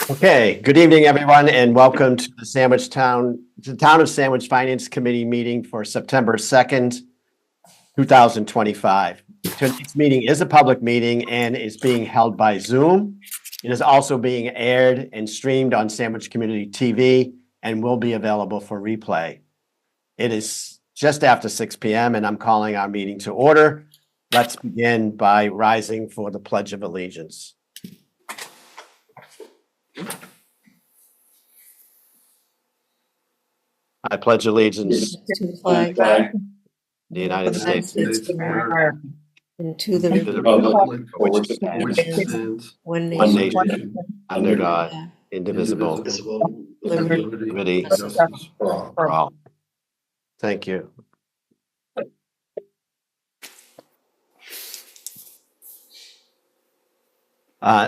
Okay, good evening, everyone, and welcome to the Town of Sandwich Finance Committee meeting for September 2nd, 2025. Tonight's meeting is a public meeting and is being held by Zoom. It is also being aired and streamed on Sandwich Community TV and will be available for replay. It is just after 6 p.m. and I'm calling our meeting to order. Let's begin by rising for the Pledge of Allegiance. I pledge allegiance To the flag to the of United the States of America, and to the and to the republic for which it stands, one one nation, nation, under God, indivisible, liberty, liberty for all. Thank you.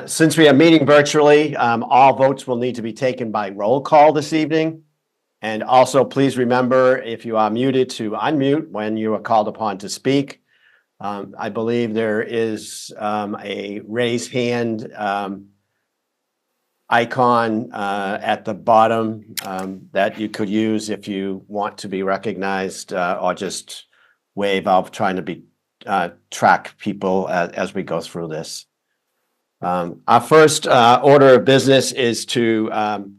Since we are meeting virtually, all votes will need to be taken by roll call this evening. And also, please remember, if you are muted, to unmute when you are called upon to speak. I believe there is a raise hand icon at the bottom that you could use if you want to be recognized, or just wave. I'll trying to be track people as we go through this. Our first order of business is to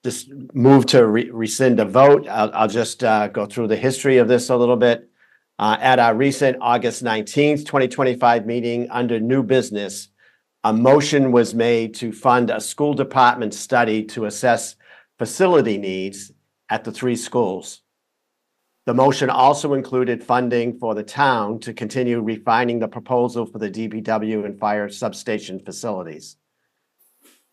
just move to rescind a vote. I'll just go through the history of this a little bit. At our recent August 19th, 2025 meeting under new business, a motion was made to fund a school department study to assess facility needs at the 3 schools. The motion also included funding for the town to continue refining the proposal for the DPW and fire substation facilities.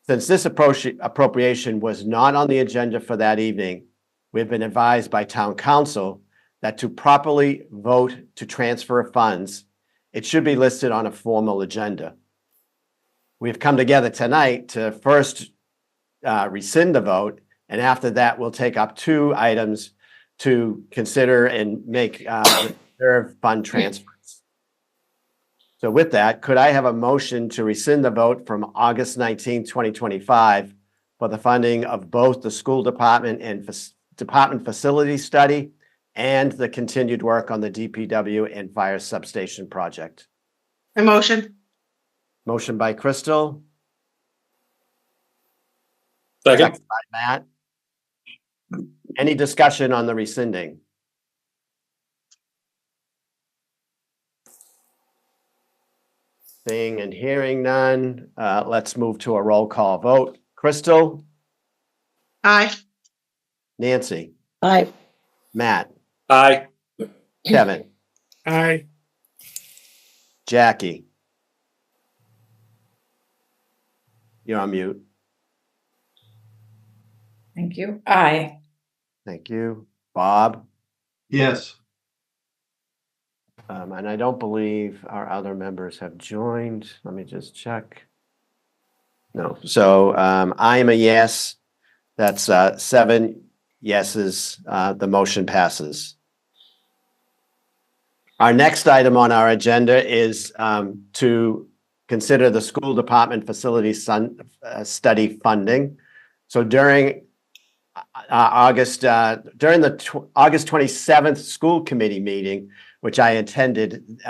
Since this appropriation was not on the agenda for that evening, we've been advised by town council that to properly vote to transfer funds, it should be listed on a formal agenda. We've come together tonight to first rescind the vote, and after that, we'll take up 2 items to consider and make reserve fund transfers. So with that, could I have a motion to rescind the vote from August 19, 2025 for the funding of both the school department and department facility study and the continued work on the DPW and fire substation project? A motion. Motion by Crystal. Second. By Matt. Any discussion on the rescinding? Seeing and hearing none, let's move to a roll call vote. Crystal? Aye. Nancy? Aye. Matt? Aye. Kevin? Aye. Jackie? You're on mute. Thank you. Aye. Thank you. Bob? Yes. And I don't believe our other members have joined. Let me just check. No. So I am a yes. That's 7 yeses. The motion passes. Our next item on our agenda is to consider the school department facility study funding. So during August 27th school committee meeting, which I attended,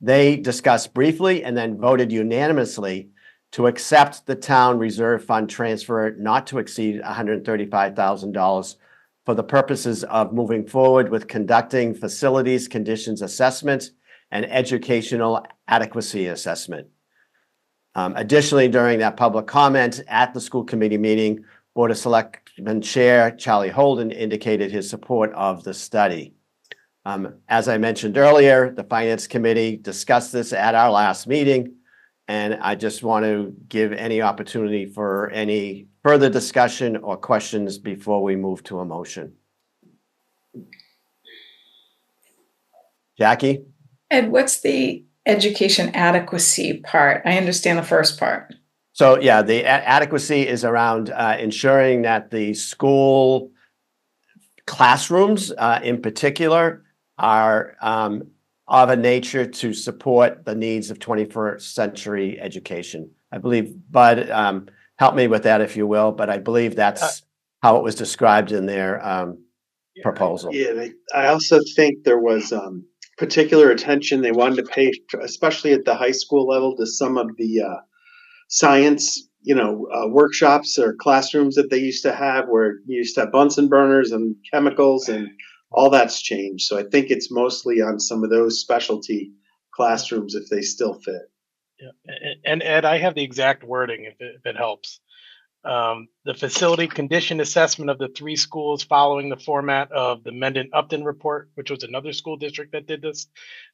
they discussed briefly and then voted unanimously to accept the town reserve fund transfer not to exceed $135,000 for the purposes of moving forward with conducting facilities conditions assessment and educational adequacy assessment. Additionally, during that public comment at the school committee meeting, Board of Selectmen Chair Charlie Holden indicated his support of the study. As I mentioned earlier, the Finance Committee discussed this at our last meeting, and I just want to give any opportunity for any further discussion or questions before we move to a motion. Jackie? Ed, what's the education adequacy part? I understand the first part. So yeah, the adequacy is around ensuring that the school classrooms in particular are of a nature to support the needs of 21st century education. I believe Bud help me with that if you will, but I believe that's how it was described in their proposal. Yeah, I also think there was particular attention they wanted to pay, especially at the high school level, to some of the science, workshops or classrooms that they used to have, where you used to have Bunsen burners and chemicals, and all that's changed. So I think it's mostly on some of those specialty classrooms if they still fit. Yeah. And Ed, I have the exact wording if it helps. The facility condition assessment of the 3 schools following the format of the Mendon Upton report, which was another school district that did this,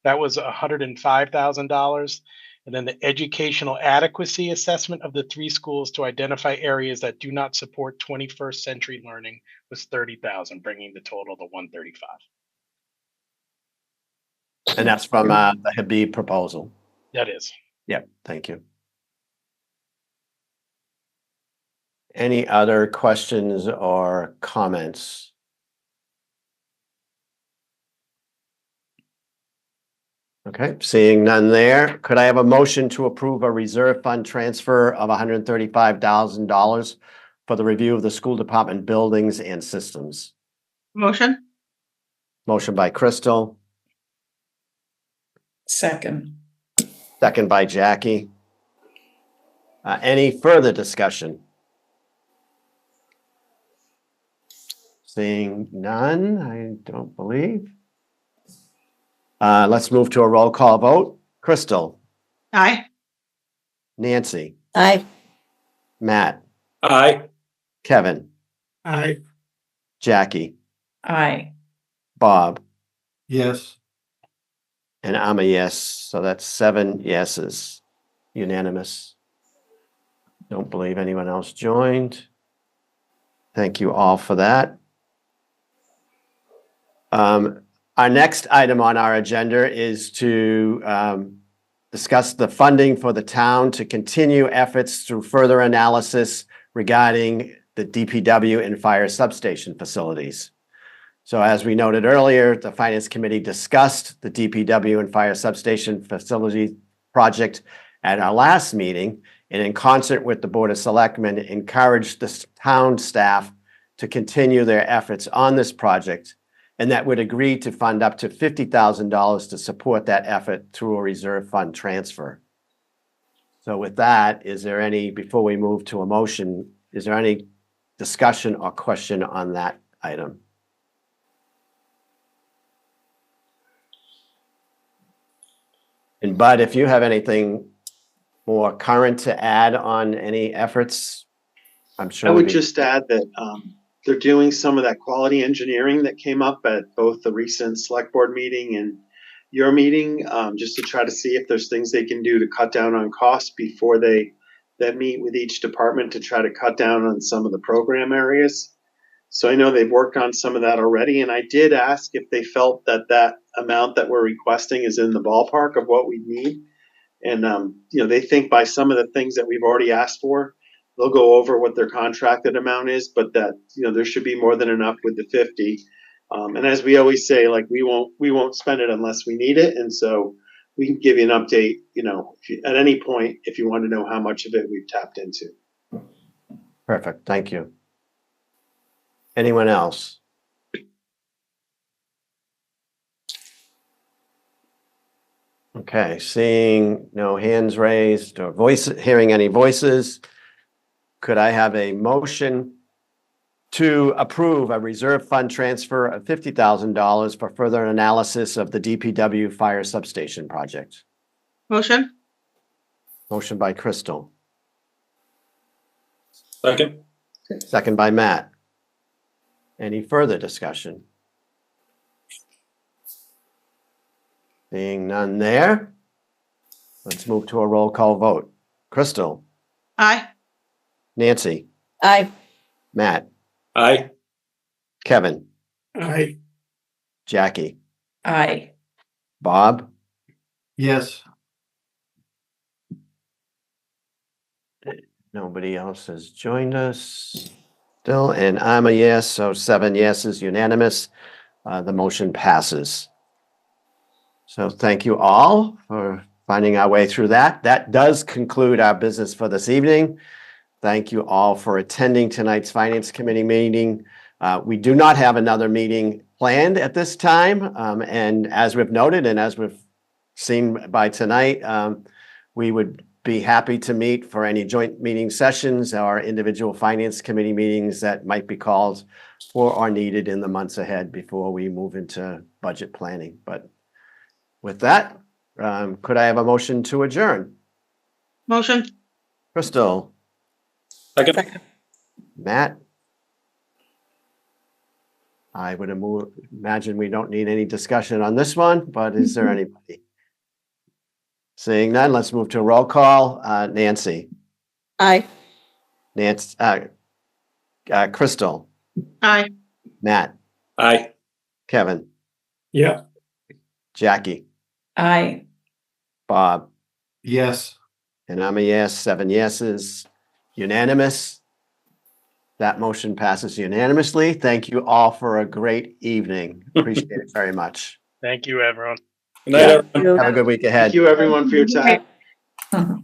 that was $105,000. And then the educational adequacy assessment of the 3 schools to identify areas that do not support 21st century learning was $30,000, bringing the total to $135,000. And that's from the Habib proposal. That is. Yep, thank you. Any other questions or comments? Okay, seeing none there, could I have a motion to approve a reserve fund transfer of $135,000 for the review of the school department buildings and systems? Motion? Motion by Crystal, Second. second by Jackie. Any further discussion? Seeing none, I don't believe. Let's move to a roll call vote. Crystal, Aye. Nancy, Aye. Matt, Aye. Kevin, Aye. Jackie, Aye. Bob, Yes. and I'm a yes. So that's 7 yeses, unanimous. Don't believe anyone else joined. Thank you all for that. Our next item on our agenda is to discuss the funding for the town to continue efforts through further analysis regarding the DPW and fire substation facilities. So as we noted earlier, the Finance Committee discussed the DPW and fire substation facility project at our last meeting, and in concert with the Board of Selectmen, encouraged the town staff to continue their efforts on this project, and that would agree to fund up to $50,000 to support that effort through a reserve fund transfer. So with that, before we move to a motion, is there any discussion or question on that item? And Bud, if you have anything more current to add on any efforts, I'm sure. I would just add that they're doing some of that quality engineering that came up at both the recent select board meeting and your meeting, just to try to see if there's things they can do to cut down on costs before they meet with each department to try to cut down on some of the program areas. So I know they've worked on some of that already, and I did ask if they felt that amount that we're requesting is in the ballpark of what we need. And they think by some of the things that we've already asked for, they'll go over what their contracted amount is, but that there should be more than enough with the 50. And as we always say, like we won't spend it unless we need it, and so we can give you an update. At any point if you want to know how much of it we've tapped into. Perfect, thank you. Anyone else? Okay, seeing no hands raised or hearing any voices, could I have a motion to approve a reserve fund transfer of $50,000 for further analysis of the DPW fire substation project? Motion? Motion by Crystal, Second. second by Matt. Any further discussion? Seeing none there, let's move to a roll call vote. Crystal, Aye. Nancy, Aye. Matt, Aye. Kevin, Aye. Jackie, Aye. Bob, Yes. nobody else has joined us still, and I'm a yes, so 7 yeses, unanimous. The motion passes. So thank you all for finding our way through that. That does conclude our business for this evening. Thank you all for attending tonight's Finance Committee meeting. We do not have another meeting planned at this time. And as we've noted, and as we've seen by tonight, we would be happy to meet for any joint meeting sessions or individual Finance Committee meetings that might be called for or needed in the months ahead before we move into budget planning. But with that, could I have a motion to adjourn? Motion. Crystal, Second. Matt? I would imagine we don't need any discussion on this one, but is there anybody? Seeing none, let's move to a roll call. Nancy, Aye. Crystal, Aye. Matt, Aye. Kevin, Yeah. Jackie, Aye. Bob, Yes. and I'm a yes, 7 yeses, unanimous. That motion passes unanimously. Thank you all for a great evening. Appreciate it very much. Thank you, everyone. Good night, everyone. Have a good week ahead. Thank you, everyone, for your time. Mhm.